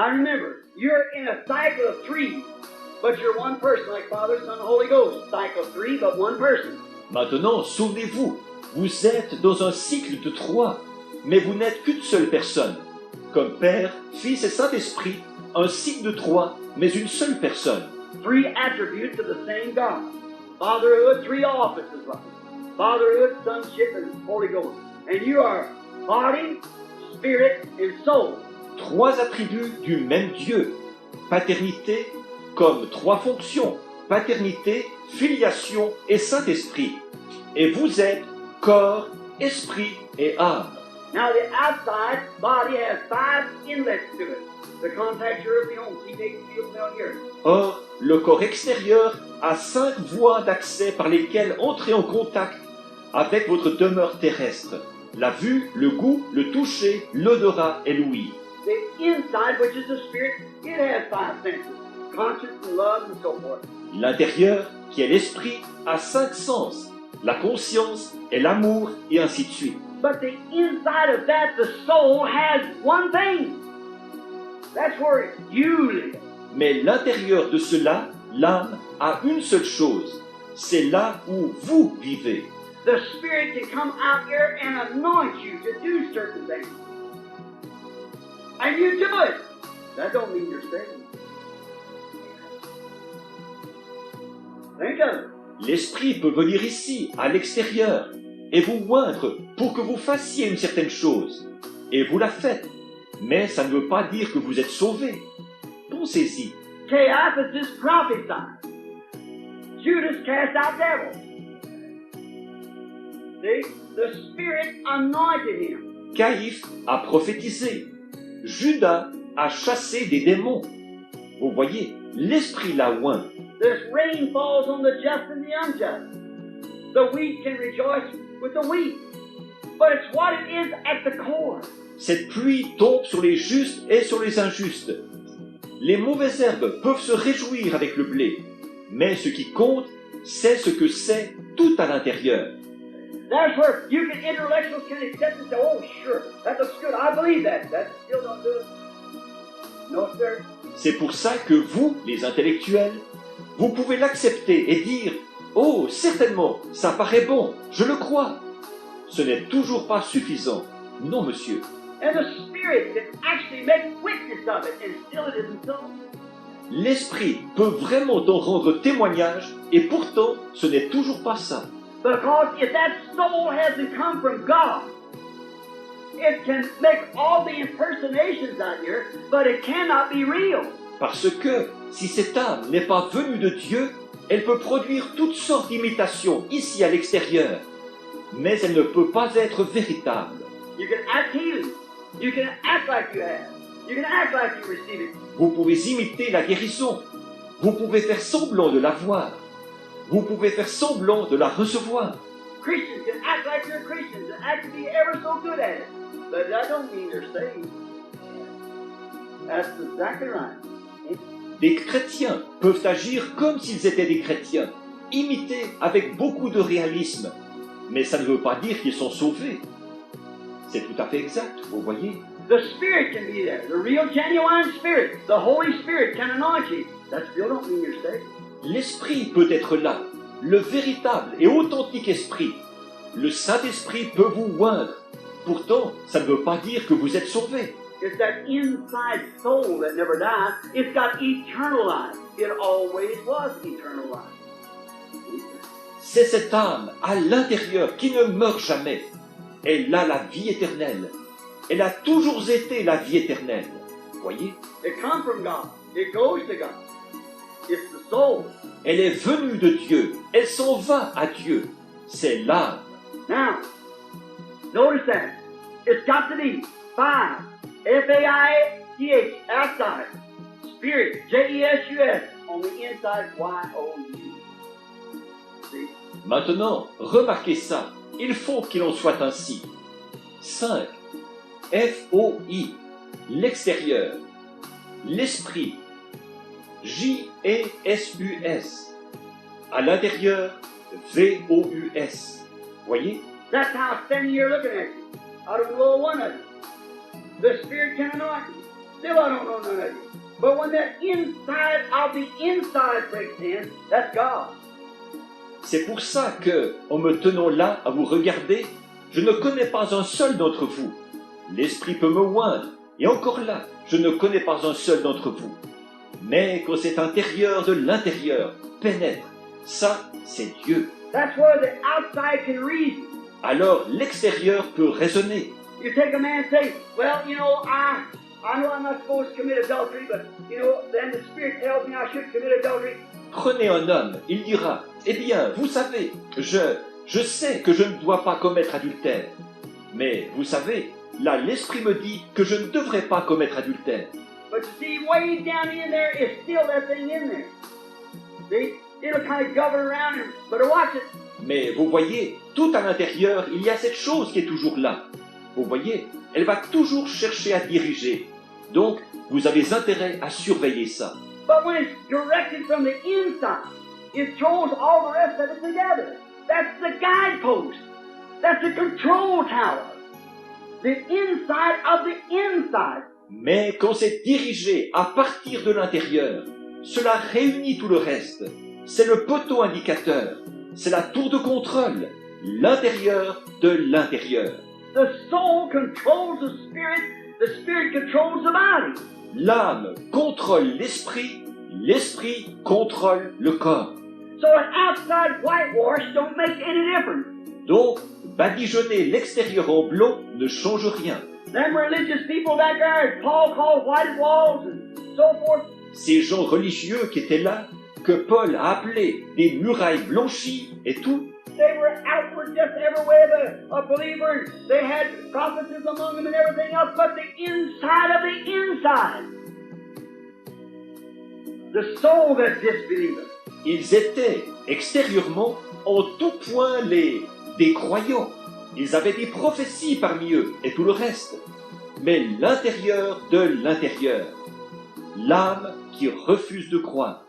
Now remember, you're in a cycle of three, but you're one person, like Father, Son, Holy Ghost. Cycle of three, but one person. Maintenant, souvenez-vous, vous êtes dans un cycle de 3, mais vous n'êtes qu'une seule personne. Comme Père, Fils et Saint-Esprit, un cycle de 3, mais une seule personne. Three attributes of the same God. Fatherhood, three offices of it. Fatherhood, Sonship, and Holy Ghost. And you are body, spirit, and soul. 3 attributs du même Dieu. Paternité, comme 3 fonctions. Paternité, filiation et Saint-Esprit. Et vous êtes corps, esprit et âme. Now the outside body has 5 inlets to it. The contact your home, see, make you feel, smell, hear. Or, le corps extérieur a 5 voies d'accès par lesquelles entrer en contact avec votre demeure terrestre. La vue, le goût, le toucher, l'odorat et l'ouïe. The inside, which is the spirit, it has 5 senses. Conscience and love and so forth. L'intérieur, qui est l'esprit, a 5 sens. La conscience et l'amour et ainsi de suite. But the inside of that, the soul has one thing. That's where you live. Mais l'intérieur de cela, l'âme, a une seule chose. C'est là où vous vivez. The Spirit can come out here and anoint you to do certain things. And you do it. That don't mean you're saved. Think of it. L'esprit peut venir ici, à l'extérieur, et vous oindre pour que vous fassiez une certaine chose. Et vous la faites. Mais ça ne veut pas dire que vous êtes sauvé. Pensez-y. Caiaphas just prophesied. Judas cast out devils. See? The Spirit anointed him. Caïphe a prophétisé. Judas a chassé des démons. Vous voyez, l'esprit l'a oint. This rain falls on the just and the unjust. The wheat can rejoice with the wheat. But it's what it is at the core. Cette pluie tombe sur les justes et sur les injustes. Les mauvaises herbes peuvent se réjouir avec le blé, mais ce qui compte, c'est ce que c'est tout à l'intérieur. That's where you can, intellectuals can accept and say, oh, sure, that looks good, I believe that. That still don't do it. No, sir. C'est pour ça que vous, les intellectuels, vous pouvez l'accepter et dire « Oh, certainement, ça paraît bon, je le crois ». Ce n'est toujours pas suffisant. Non, monsieur. And the Spirit can actually make witness of it, and still it isn't so. L'esprit peut vraiment en rendre témoignage, et pourtant, ce n'est toujours pas ça. Because if that soul hasn't come from God, it can make all the impersonations out here, but it cannot be real. Parce que, si cette âme n'est pas venue de Dieu, elle peut produire toutes sortes d'imitations ici à l'extérieur, mais elle ne peut pas être véritable. You can act healing. You can act like you have. You can act like you receive it. Vous pouvez imiter la guérison. Vous pouvez faire semblant de la voir. Vous pouvez faire semblant de la recevoir. Christians can act like they're Christians and act to be ever so good at it. But that don't mean they're saved. That's exactly right. Des chrétiens peuvent agir comme s'ils étaient des chrétiens, imiter avec beaucoup de réalisme. Mais ça ne veut pas dire qu'ils sont sauvés. C'est tout à fait exact, vous voyez. The Spirit can be there. The real, genuine Spirit. The Holy Spirit can anoint you. That still don't mean you're saved. L'Esprit peut être là, le véritable et authentique Esprit. Le Saint-Esprit peut vous oindre. Pourtant, ça ne veut pas dire que vous êtes sauvés. It's that inside soul that never dies. It's got eternal life. It always was eternal life. C'est cette âme à l'intérieur qui ne meurt jamais. Elle a la vie éternelle. Elle a toujours été la vie éternelle. Voyez? It comes from God. It goes to God. It's the soul. Elle est venue de Dieu. Elle s'en va à Dieu. C'est l'âme. Now, notice that. It's got to be 5. F-A-I-T-H, outside. Spirit, J-E-S-U-S, on the inside, Y-O-U. See? Maintenant, remarquez ça. Il faut qu'il en soit ainsi. 5. F-O-I, l'extérieur. L'esprit, J-E-S-U-S. À l'intérieur, V-O-U-S. Voyez? That's how I'm standing here looking at you. Out of the little one of you. The Spirit can anoint you. Still I don't know none of you. But when that inside of the inside breaks in, that's God. C'est pour ça que, en me tenant là à vous regarder, je ne connais pas un seul d'entre vous. L'Esprit peut me oindre, et encore là, je ne connais pas un seul d'entre vous. Mais quand cet intérieur de l'intérieur pénètre, ça, c'est Dieu. That's where the outside can reason. Alors l'extérieur peut raisonner. You take a man and say, well, you know, I know I'm not supposed to commit adultery, but, you know, then the Spirit tells me I should commit adultery. Prenez un homme, il dira, eh bien, vous savez, je sais que je ne dois pas commettre adultère. Mais, vous savez, là, l'Esprit me dit que je ne devrais pas commettre adultère. But you see, way down in there is still that thing in there. See? It'll kind of govern around him, but watch it. Mais vous voyez, tout à l'intérieur, il y a cette chose qui est toujours là. Vous voyez, elle va toujours chercher à diriger. Donc, vous avez intérêt à surveiller ça. But when it's directed from the inside, it throws all the rest of it together. That's the guidepost. That's the control tower. The inside of the inside. Mais quand c'est dirigé à partir de l'intérieur, cela réunit tout le reste. C'est le poteau indicateur. C'est la tour de contrôle. L'intérieur de l'intérieur. The soul controls the spirit controls the body. L'âme contrôle l'esprit, l'esprit contrôle le corps. So an outside whitewash don't make any difference. Donc, badigeonner l'extérieur en blond ne change rien. Them religious people back there, Paul called white walls and so forth. Ces gens religieux qui étaient là, que Paul a appelés des murailles blanchies et tout, They were outward just every way of a believer. They had prophecies among them and everything else, but the inside of the inside. The soul that disbelieveth. ils étaient extérieurement en tout point des croyants. Ils avaient des prophéties parmi eux et tout le reste. Mais l'intérieur de l'intérieur, l'âme qui refuse de croire.